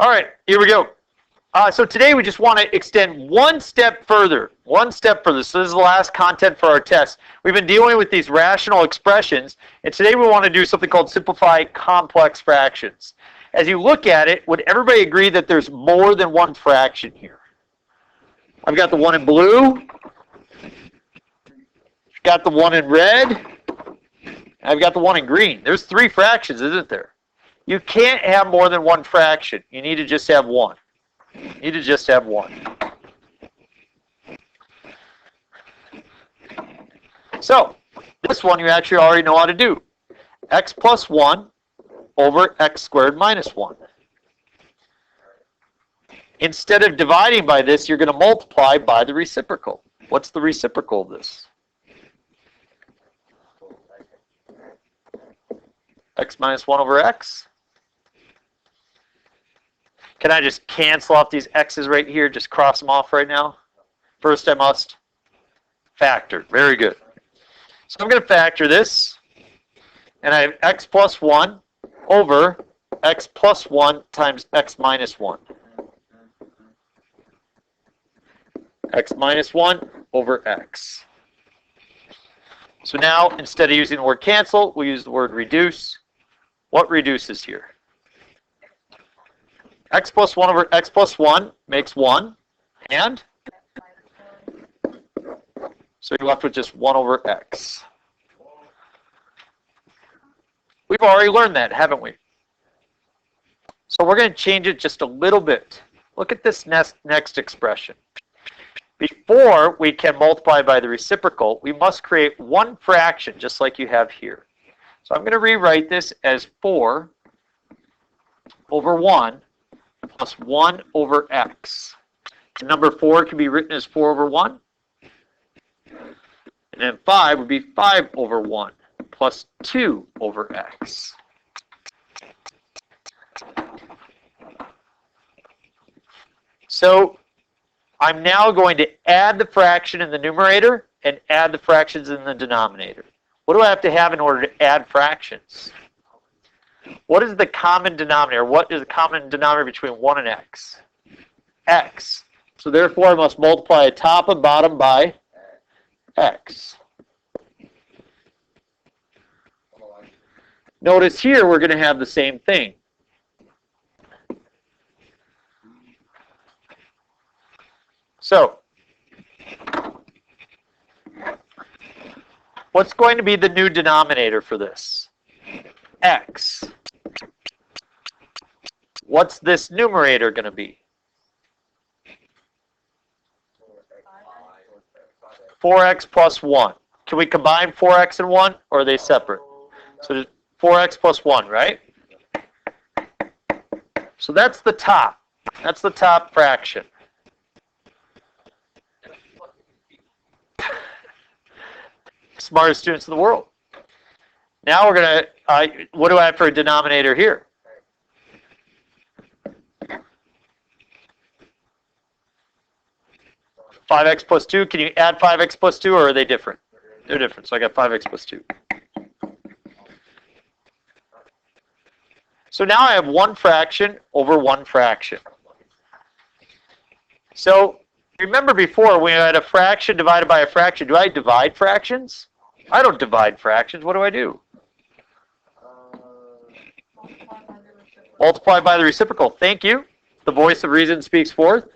All right, here we go. So today we just want to extend one step further. So this is the last content for our test. We've been dealing with these rational expressions, and today we want to do something called simplify complex fractions. As you look at it, would everybody agree that there's more than one fraction here? I've got the one in blue. Got the one in red. I've got the one in green. There's three fractions, isn't there? You can't have more than one fraction. You need to just have one. So, this one you actually already know how to do. X plus 1 over x squared minus 1. Instead of dividing by this, you're going to multiply by the reciprocal. What's the reciprocal of this? X minus 1 over x. Can I just cancel off these x's right here? Just cross them off right now? First I must factor. Very good. So I'm going to factor this. And I have x plus 1 over x plus 1 times x minus 1. X minus 1 over x. So now, instead of using the word cancel, we use the word reduce. What reduces here? X plus 1 over x plus 1 makes 1. And? So you're left with just 1 over x. We've already learned that, haven't we? So we're going to change it just a little bit. Look at this next expression. Before we can multiply by the reciprocal, we must create one fraction, just like you have here. So I'm going to rewrite this as 4 over 1 plus 1 over x. And number 4 can be written as 4 over 1. And then 5 would be 5 over 1 plus 2 over x. So I'm now going to add the fraction in the numerator and add the fractions in the denominator. What do I have to have in order to add fractions? What is the common denominator? What is the common denominator between 1 and x? X. So therefore I must multiply top and bottom by x. Notice here we're going to have the same thing. So, what's going to be the new denominator for this? X. What's this numerator going to be? 4x plus 1. Can we combine 4x and 1, or are they separate? So there's 4x plus 1, right? So that's the top. That's the top fraction. Smartest students in the world. Now we're going to, what do I have for a denominator here? Five x plus 2. Can you add 5x plus 2, or are they different? They're different. So I got 5x plus 2. So now I have one fraction over one fraction. So remember before, when I had a fraction divided by a fraction, do I divide fractions? I don't divide fractions. What do? Multiply by the reciprocal. Thank you. The voice of reason speaks forth.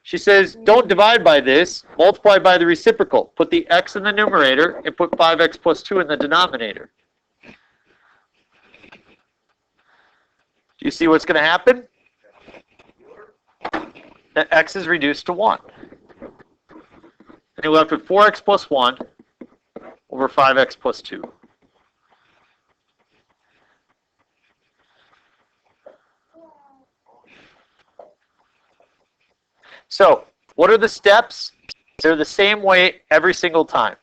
She says, don't divide by this. Multiply by the reciprocal. Put the x in the numerator and put 5x plus 2 in the denominator. Do you see what's going to happen? The x is reduced to 1. And you're left with 4x plus 1 over 5x plus 2. So, what are the steps? They're the same way every single time.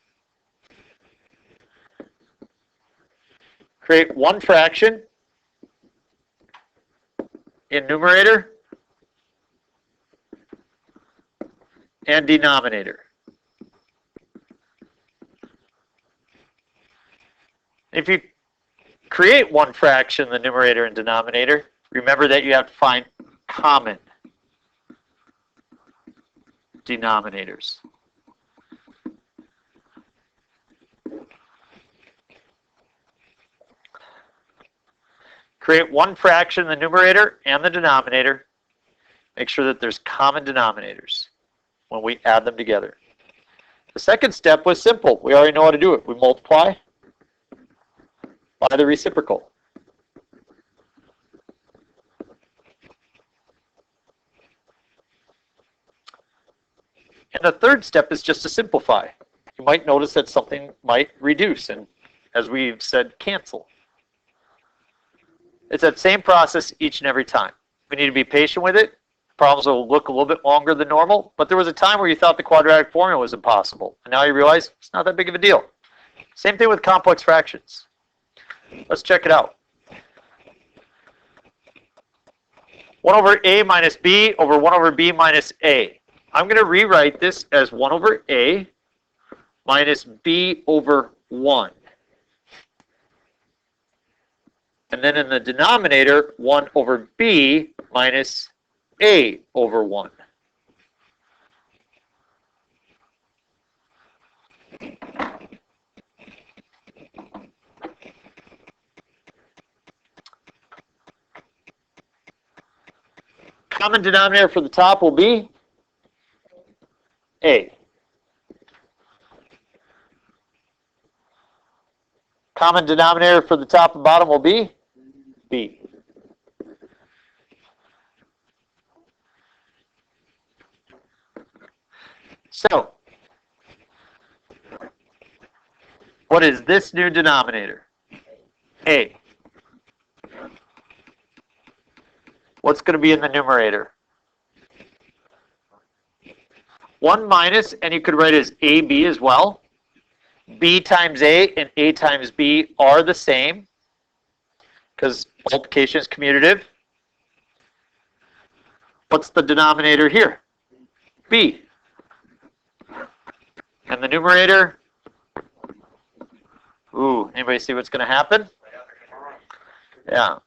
Create one fraction in numerator and denominator. If you create one fraction in the numerator and denominator, remember that you have to find common denominators. Create one fraction in the numerator and the denominator. Make sure that there's common denominators when we add them together. The second step was simple. We already know how to do it. We multiply by the reciprocal. And the third step is just to simplify. You might notice that something might reduce and, as we've said, cancel. It's that same process each and every time. We need to be patient with it. Problems will look a little bit longer than normal, but there was a time where you thought the quadratic formula was impossible, and now you realize it's not that big of a deal. Same thing with complex fractions. Let's check it out. 1 over a minus b over 1 over b minus a. I'm going to rewrite this as 1 over a minus b over 1. And then in the denominator, 1 over b minus a over 1. Common denominator for the top will be a. Common denominator for the top and bottom will be b. So, what is this new denominator? A. What's going to be in the numerator? 1 minus, and you could write it as AB as well. B times A and A times B are the same because multiplication is commutative. What's the denominator here? B. And the numerator? Ooh, anybody see what's going to happen? Yeah.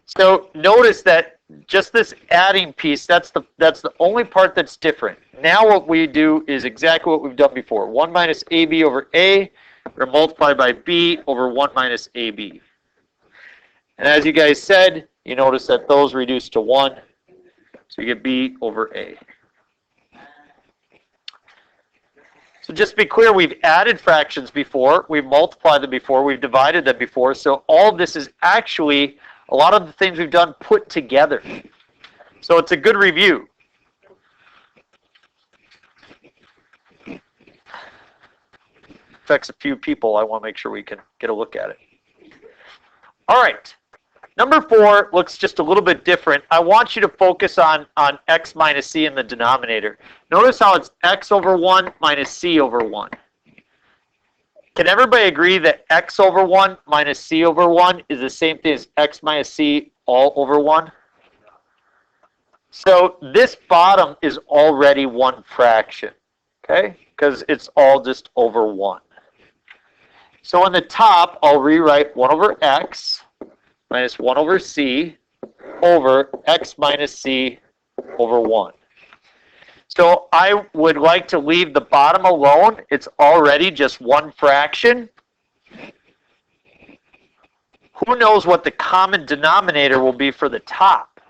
So notice that just this adding piece, that's the only part that's different. Now what we do is exactly what we've done before. 1 minus AB over A, or multiplied by B over 1 minus AB. And as you guys said, you notice that those reduce to 1. So you get B over A. So just to be clear, we've added fractions before, we've multiplied them before, we've divided them before. So all of this is actually a lot of the things we've done put together. So it's a good review. Affects a few people. I want to make sure we can get a look at it. All right. Number 4 looks just a little bit different. I want you to focus on x minus c in the denominator. Notice how it's x over 1 minus c over 1. Can everybody agree that x over 1 minus c over 1 is the same thing as x minus c all over 1? So this bottom is already one fraction, okay? Because it's all just over 1. So on the top, I'll rewrite 1 over x minus 1 over c over x minus c over 1. So I would like to leave the bottom alone. It's already just one fraction. Who knows what the common denominator will be for the top?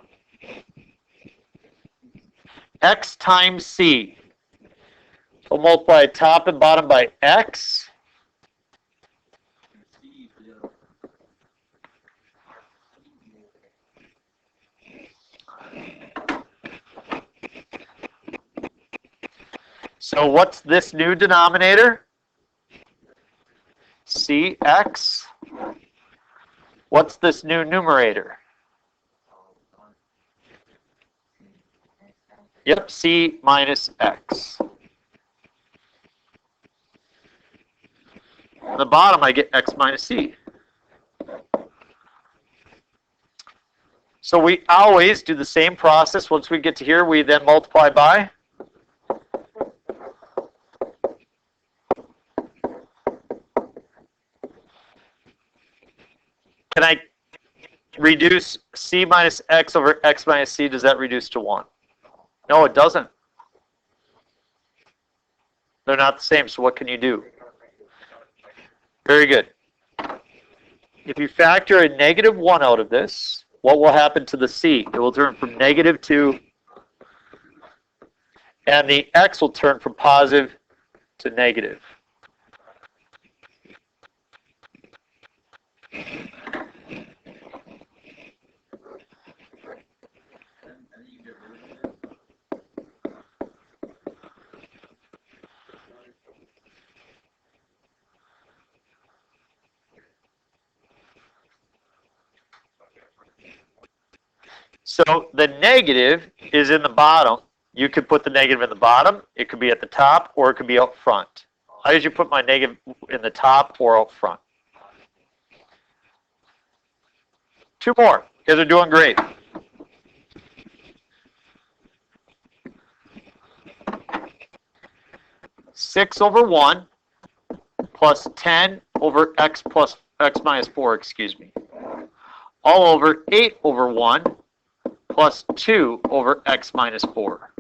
X times c. We'll multiply top and bottom by x. So what's this new denominator? Cx. What's this new numerator? Yep, c minus x. On the bottom, I get x minus c. So we always do the same process. Once we get to here, we then multiply by. reduce c minus x over x minus c, does that reduce to 1? No, it doesn't. They're not the same, so what can you do? Very good. If you factor a negative 1 out of this, what will happen to the c? It will turn from negative to, and the x will turn from positive to negative. So the negative is in the bottom. You could put the negative in the bottom. It could be at the top, or it could be out front. I usually put my negative in the top or out front. 2 more. You guys are doing great. Six over 1 plus 10 over x plus x minus 4, excuse me. All over 8 over 1 plus 2 over x minus 4.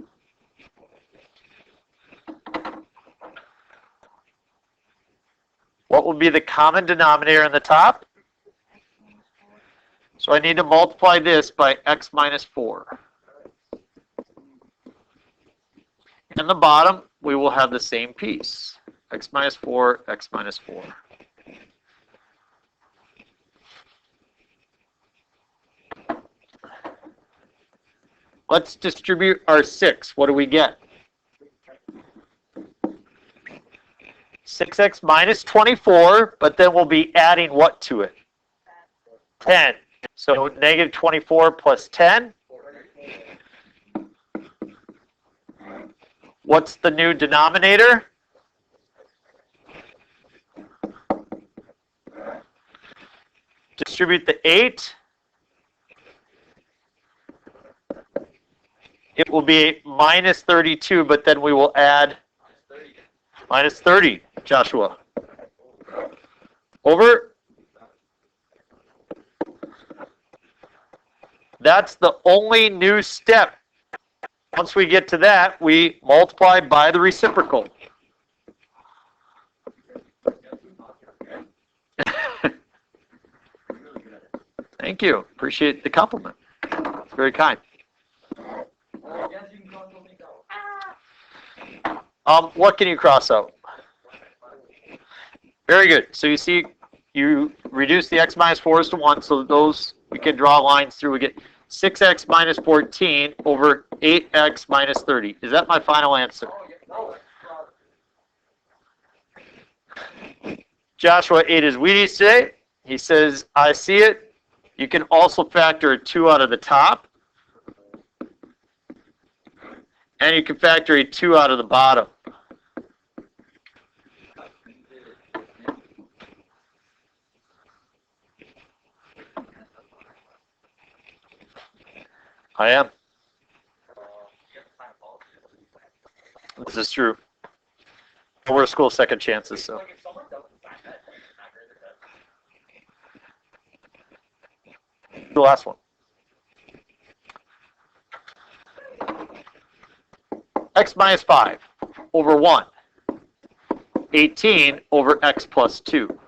What will be the common denominator in the top? So I need to multiply this by x minus 4. In the bottom, we will have the same piece. X minus 4, x minus 4. Let's distribute our 6. What do we get? 6x minus 24, but then we'll be adding what to it? 10. So negative 24 plus 10. What's the new denominator? Distribute the 8. It will be minus 32, but then we will add minus 30, Joshua. Over. That's the only new step. Once we get to that, we multiply by the reciprocal. Thank you. Appreciate the compliment. It's very kind. What can you cross out? Very good. So you see, you reduce the x minus 4s to 1, so those we can draw lines through. We get 6x minus 14 over 8x minus 30. Is that my final answer? Joshua ate his Wheaties today. He says, I see it. You can also factor a 2 out of the top. And you can factor a 2 out of the bottom. I am. This is true. We're a school of second chances, so. The last one. X minus 5 over 1. 18 over x plus 2.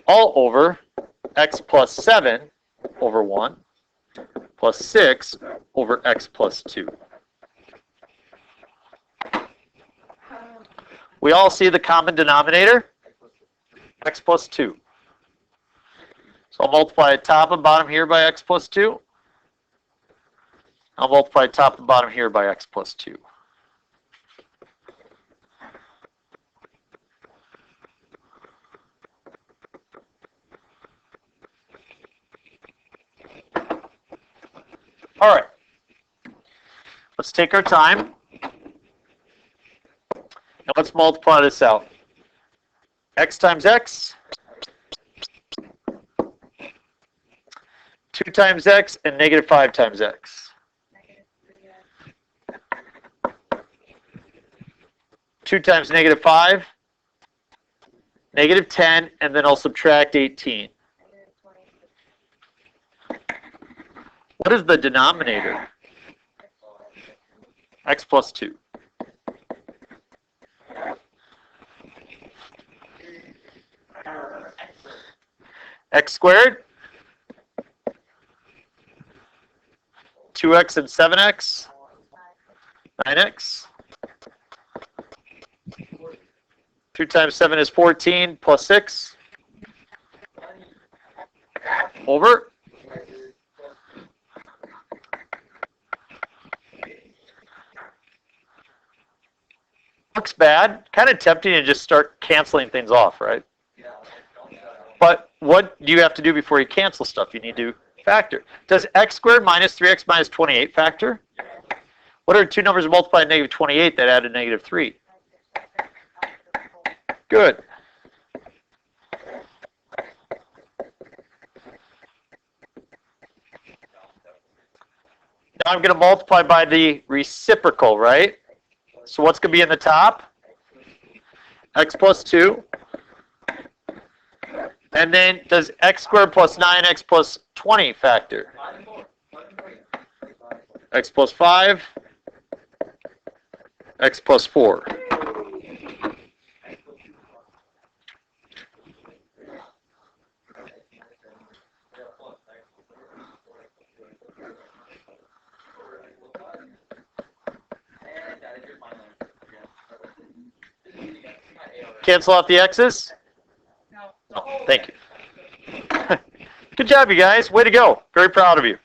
All over x plus 7 over 1 plus 6 over x plus 2. We all see the common denominator, x plus 2. So I'll multiply top and bottom here by x plus 2. I'll multiply top and bottom here by x plus 2. All right. Let's take our time. And let's multiply this out. X times x. 2 times x and negative 5 times x. 2 times negative 5. negative 10, and then I'll subtract 18. What is the denominator? X plus 2. X squared? 2x and 7x? 9x? 2 times 7 is 14, plus 6? Over? Looks bad. Kind of tempting to just start canceling things off, right? But what do you have to do before you cancel stuff? You need to factor. Does x squared minus 3x minus 28 factor? What are two numbers multiplied by negative 28 that add a negative 3? Good. Now I'm going to multiply by the reciprocal, right? So what's going to be in the top? X plus 2. And then does x squared plus 9x plus 20 factor? X plus 5. X plus 4. Cancel out the x's? No. Oh, thank you. Good job, you guys. Way to go. Very proud of you.